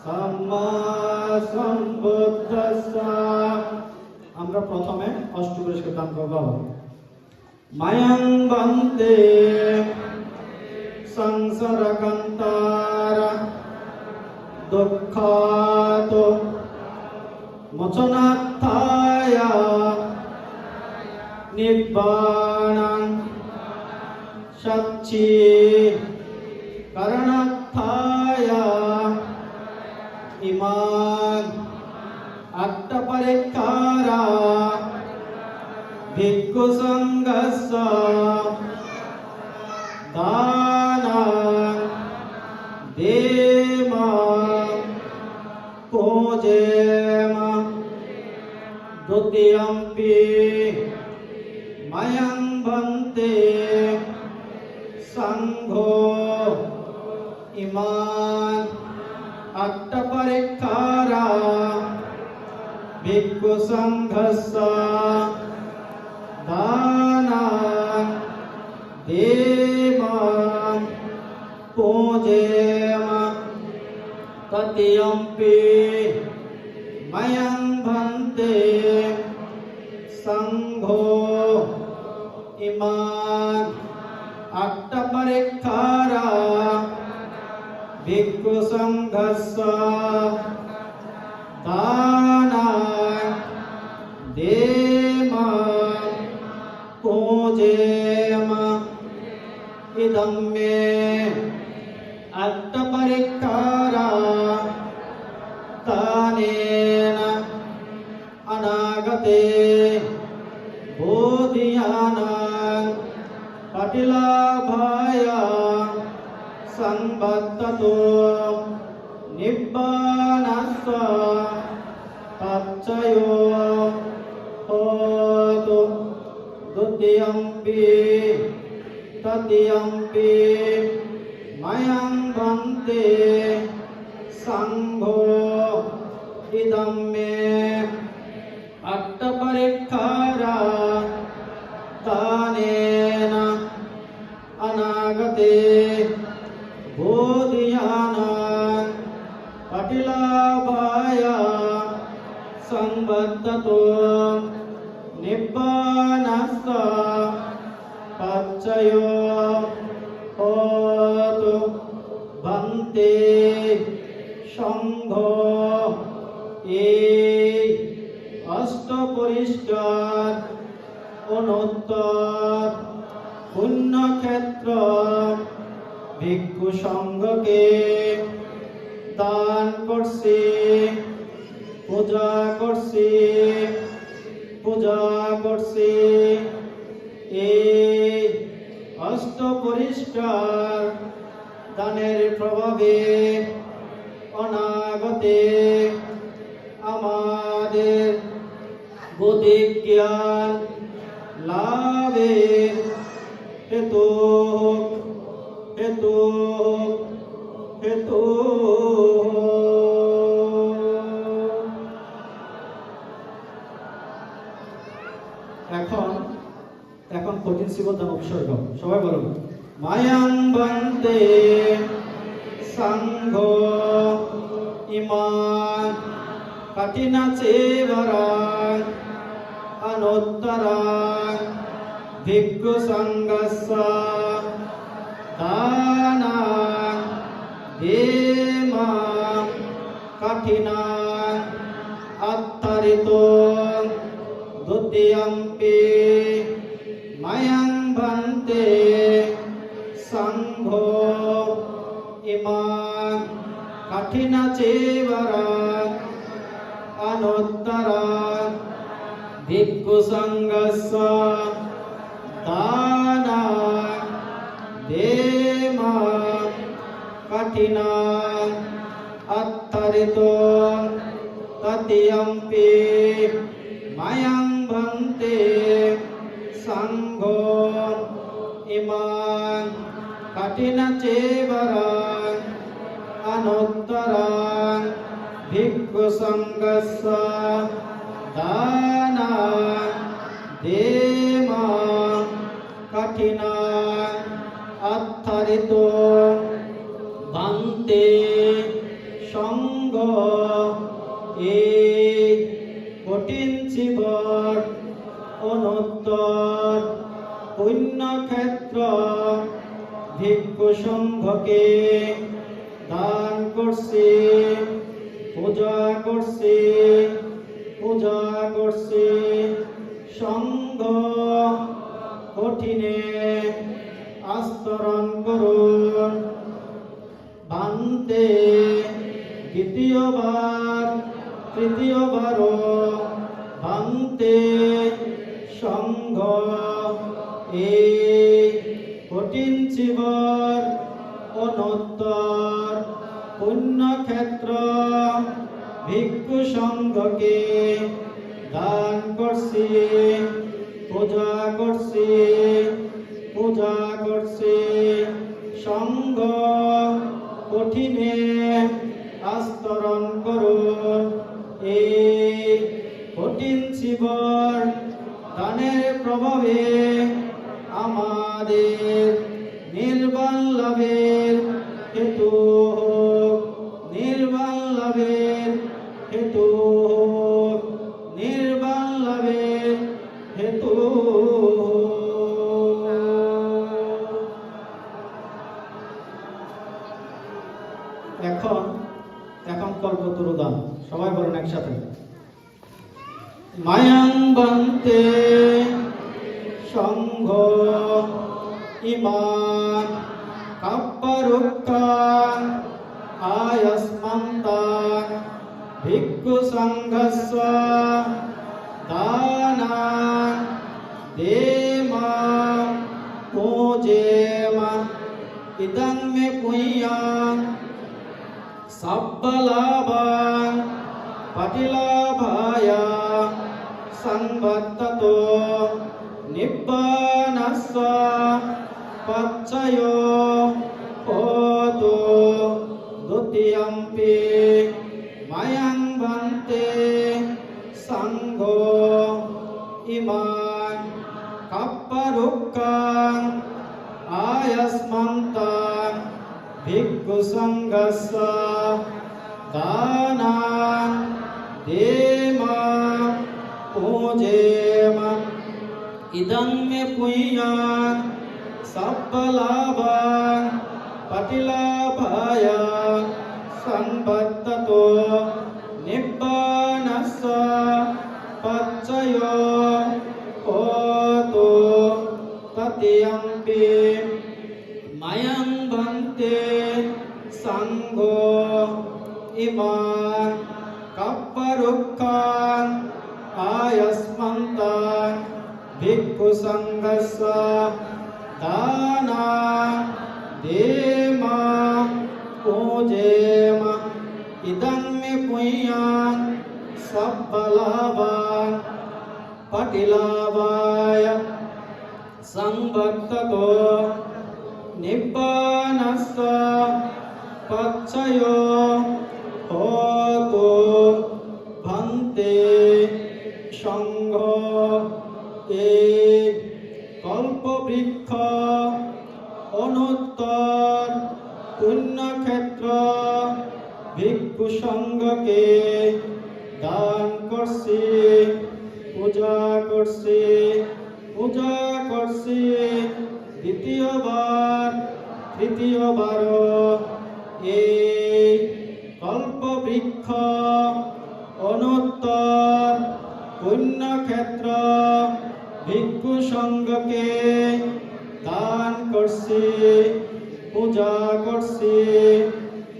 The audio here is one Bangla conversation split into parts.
সাম্মা সম্বুদ্ধাস্সা। আমরা প্রথমে অষ্টপুরুষকে দান করব। মায়াং বন্দে সংসারকান্তারা দুঃখাত মোচনার্থায় নিব্বাণং সচ্চি করণার্থায় ইমান আত্মপরিক্কারা ভিক্ষু সংঘস্য দানাং দেম পূজেম দ্বিতীয়ম্পি ময়ং বন্দে সংঘো ইমান আত্মপরিক্কারা ভিক্ষু সংঘস্য দানাং দেম পূজেম তৃতীয়ম্পি ময়ং বন্দে সংঘো ইমান আত্মপরিক্কারা ভিক্ষু সংঘস্য দানাং দেম পূজেম ইদং মে আত্মপরিক্কারা দানেন অনাগতে বোধিয়ানাং পটিলাভায় সংবদ্ধতো নিব্বাণস্য তচ্চয়ো হোতু দ্বিতীয়ম্পি তৃতীয়ম্পি ময়ং বন্দে সংঘো ইদং মে আত্মপরিক্কারা দানেন অনাগতে বোধিয়ানাং পটিলাভায় সংবদ্ধতো নিব্বাণস্য তচ্চয়ো হোতু বন্দে সংঘো। এই অষ্টপরিষ্কার অনুত্তর পুণ্যক্ষেত্র ভিক্ষু সংঘকে দান করছি, পূজা করছি, পূজা করছি। এই অষ্টপরিষ্কার দানের প্রভাবে অনাগতে আমাদের বুদ্ধি জ্ঞান লাভের হেতু হেতু হেতু। এখন এখন কঠিন শিবদান উপসর্গ সবাই বলুন। মায়াং বন্দে সংঘো ইমান কঠিনা চেবরাং অনুত্তরাং ভিক্ষু সংঘস্য দানাং দেম কঠিনাং আত্তরিতো দ্বিতীয়ম্পি ময়ং বন্দে সংঘো ইমান কঠিনা চেবরাং অনুত্তরাং ভিক্ষু সংঘস্য দানাং দেম কঠিনাং আত্তরিতো তৃতীয়ম্পি ময়ং বন্দে সংঘো ইমান কঠিনা চেবরাং অনুত্তরাং ভিক্ষু সংঘস্য দানাং দেম কঠিনাং আত্তরিতো বন্দে সংঘো। সংঘ এই কঠিন জীবন অনুত্তর পুণ্যক্ষেত্র ভিক্ষু সংঘকে দান করছি, পূজা করছি, পূজা করছি। সংঘ কঠিনে আস্তরণ করুন, ভান্তে দ্বিতীয়বার তৃতীয়বারও ভান্তে সংঘ এই কঠিন জীবন অনুত্তর পুণ্যক্ষেত্র ভিক্ষু সংঘকে দান করছি, পূজা করছি, পূজা করছি। সংঘ কঠিনে আস্তরণ করুন, এই কঠিন জীবন দানের প্রভাবে আমাদের নির্বাণ লাভের হেতু হোক, নির্বাণ লাভের হেতু হোক, নির্বাণ লাভের হেতু হোক। এখন এখন কল্পতরু দান, সবাই বলেন একসাথে। মায়াং বন্তে সংঘ ইমান কাপ্পারুক্কাং আয়স্মন্তাং ভিক্ষু সংঘস্য দানাং দেমা পূজেমা ইদং মে পুণ্যং সাব্বলাভাং পটিলাভায় সংবদ্ধতো নিব্বানস্য পচ্চয়ো হোতু দ্বিতীয়ম্পি মায়াং বন্তে সংঘ ইমান কাপ্পারুক্কাং আয়স্মন্তাং ভিক্ষু সংঘস্য দানাং দেমা পূজেমা ইদং মে পুণ্যং সাব্বলাভাং পটিলাভায় সংবদ্ধতো নিব্বানস্য পচ্চয়ো হোতু তৃতীয়ম্পি মায়াং বন্তে সংঘ ইমান কাপ্পারুক্কাং আয়স্মন্তাং ভিক্ষু সংঘস্য দানাং দেমা পূজেমা ইদং মে পুণ্যং সাব্বলাভাং পটিলাভায় সংবদ্ধতো নিব্বানস্য পচ্চয়ো হোতু ভান্তে সংঘ এই কল্পবৃক্ষ অনুত্তর পুণ্যক্ষেত্র ভিক্ষু সংঘকে দান করছি, পূজা করছি, পূজা করছি। দ্বিতীয়বার তৃতীয়বারও এই কল্পবৃক্ষ অনুত্তর পুণ্যক্ষেত্র ভিক্ষু সংঘকে দান করছি, পূজা করছি,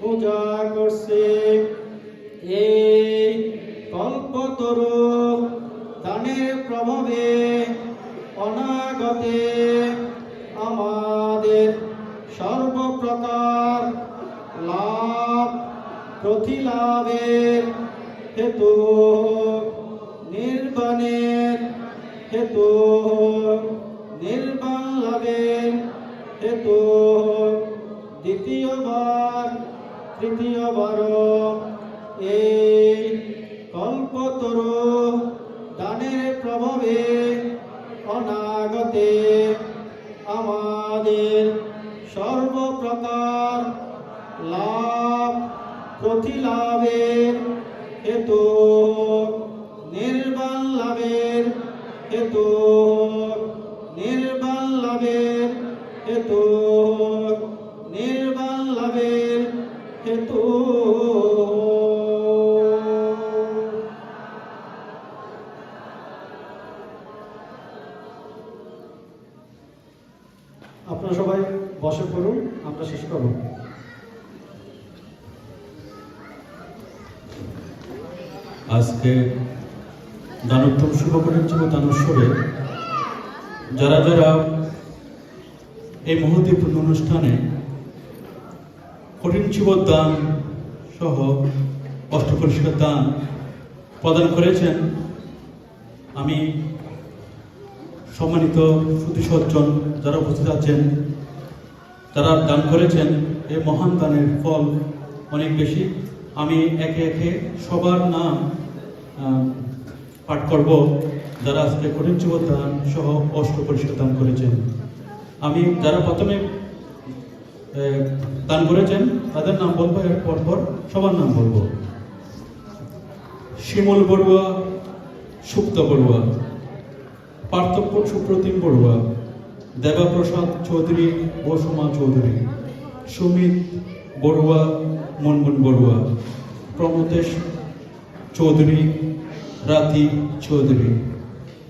পূজা করছি। এই কল্পতরু দানের প্রভাবে অনাগতে আমাদের সর্বপ্রকার লাভ প্রতিলাভের হেতু হোক, নির্বাণের হেতু হোক, নির্বাণ লাভের হেতু হোক। দ্বিতীয়বার তৃতীয়বারও এই কল্পতরু দানের প্রভাবে অনাগতে আমাদের সর্বপ্রকার লাভ প্রতিলাভের হেতু নির্বাণ লাভের হেতু নির্বাণ লাভের হেতু নির্বাণ লাভের হেতু আপনারা সবাই বসে পড়ুন, আমরা শেষ করব। আজকে দানোত্তম শুভকরঞ্চিব দানোৎসবে যারা যারা এই মহোদীপূর্ণ অনুষ্ঠানে কঠিন শিব দান সহ অষ্টকলশিকার দান প্রদান করেছেন, আমি সম্মানিত সুধী সজ্জন যারা উপস্থিত আছেন, যারা দান করেছেন, এই মহান দানের ফল অনেক বেশি। আমি একে একে সবার নাম পাঠ করব যারা আজকে কঠিন শিব দান সহ অষ্টকলশিকা দান করেছেন। আমি যারা প্রথমে দান করেছেন তাদের নাম বলবো, এর পরপর সবার নাম বলবো। শিমুল বড়ুয়া, সুপ্ত বড়ুয়া, পার্থক্য সুপ্রতিম বড়ুয়া, দেবাপ্রসাদ চৌধুরী, বসুমা চৌধুরী, সুমিত বড়ুয়া, মনমুন বড়ুয়া, প্রমতেশ চৌধুরী, রাতি চৌধুরী,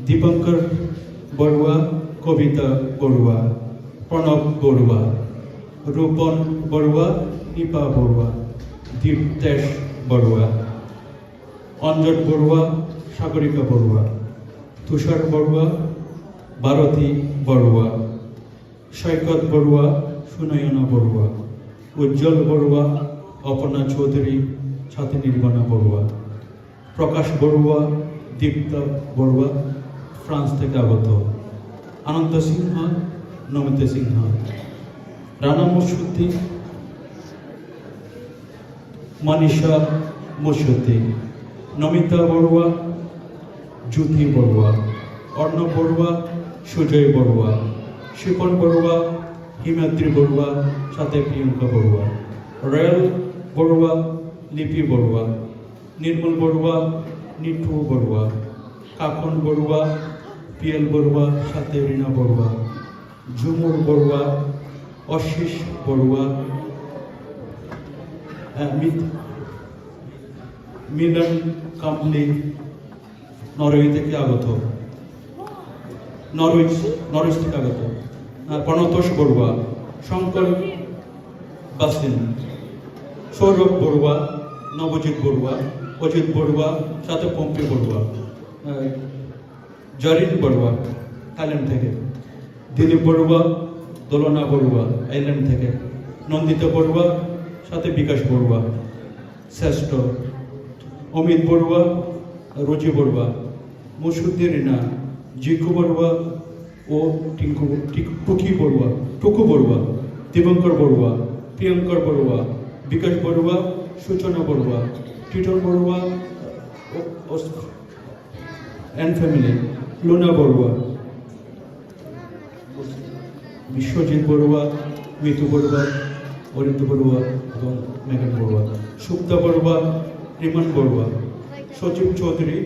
দীপঙ্কর বড়ুয়া, কবিতা বড়ুয়া, প্রণব বড়ুয়া, রূপন বড়ুয়া, নিপা বড়ুয়া, দীপ্তেশ বড়ুয়া, অঞ্জন বড়ুয়া, সাগরিকা বড়ুয়া, তুষার বড়ুয়া, ভারতী বড়ুয়া, সৈকত বড়ুয়া, সুনয়না বড়ুয়া, উজ্জ্বল বড়ুয়া, অপর্ণা চৌধুরী, ছাতি নির্বাণা বড়ুয়া, প্রকাশ বড়ুয়া, দীপ্তা বড়ুয়া, ফ্রান্স থেকে আগত, আনন্দ সিংহ, নমিতা সিংহ, রানা মুর্শুদ্দি, মানিষা মুর্শুদ্দি, নমিতা বড়ুয়া, জ্যোতি বড়ুয়া, অর্ণব বড়ুয়া, সুজয় বড়ুয়া, শিপন বড়ুয়া, হিমাদ্রি বড়ুয়া, সাথে প্রিয়ঙ্কা বড়ুয়া, রয়েল বড়ুয়া, লিপি বড়ুয়া, নির্মল বড়ুয়া, নিটু বড়ুয়া, কাকন বড়ুয়া, পিএল বড়ুয়া, সাথে রীনা বড়ুয়া, ঝুমুর বড়ুয়া, অশিস বড়ুয়া, মিলন কামলি, নরওয়ে থেকে আগত, নরওয়ে থেকে আগত, প্রণতোষ বড়ুয়া, শঙ্কর বাসিন, সৌরভ বড়ুয়া, নবজিৎ বড়ুয়া, অজিত বড়ুয়া, সাথে পম্পি বড়ুয়া, জরিন বড়ুয়া থাইল্যান্ড থেকে, দিলীপ বড়ুয়া, দোলনা বড়ুয়া আইল্যান্ড থেকে, নন্দিতা বড়ুয়া, সাথে বিকাশ বড়ুয়া শ্রেষ্ঠ, অমিত বড়ুয়া, রুচি বড়ুয়া, মুসুদ্দি রিনা, জিকু বড়ুয়া ও টুকি বড়ুয়া, টুকু বড়ুয়া, দীপঙ্কর বড়ুয়া, প্রিয়ঙ্কর বড়ুয়া, বিকাশ বড়ুয়া, সূচনা বড়ুয়া, টিটন বড়ুয়া অ্যান্ড ফ্যামিলি, লুনা বড়ুয়া, বিশ্বজিৎ বড়ুয়া, মিতু বড়ুয়া, অরিন্দু বড়ুয়া এবং মেঘন বড়ুয়া, সুপ্তা বড়ুয়া, রিমান বড়ুয়া, সচিব চৌধুরী,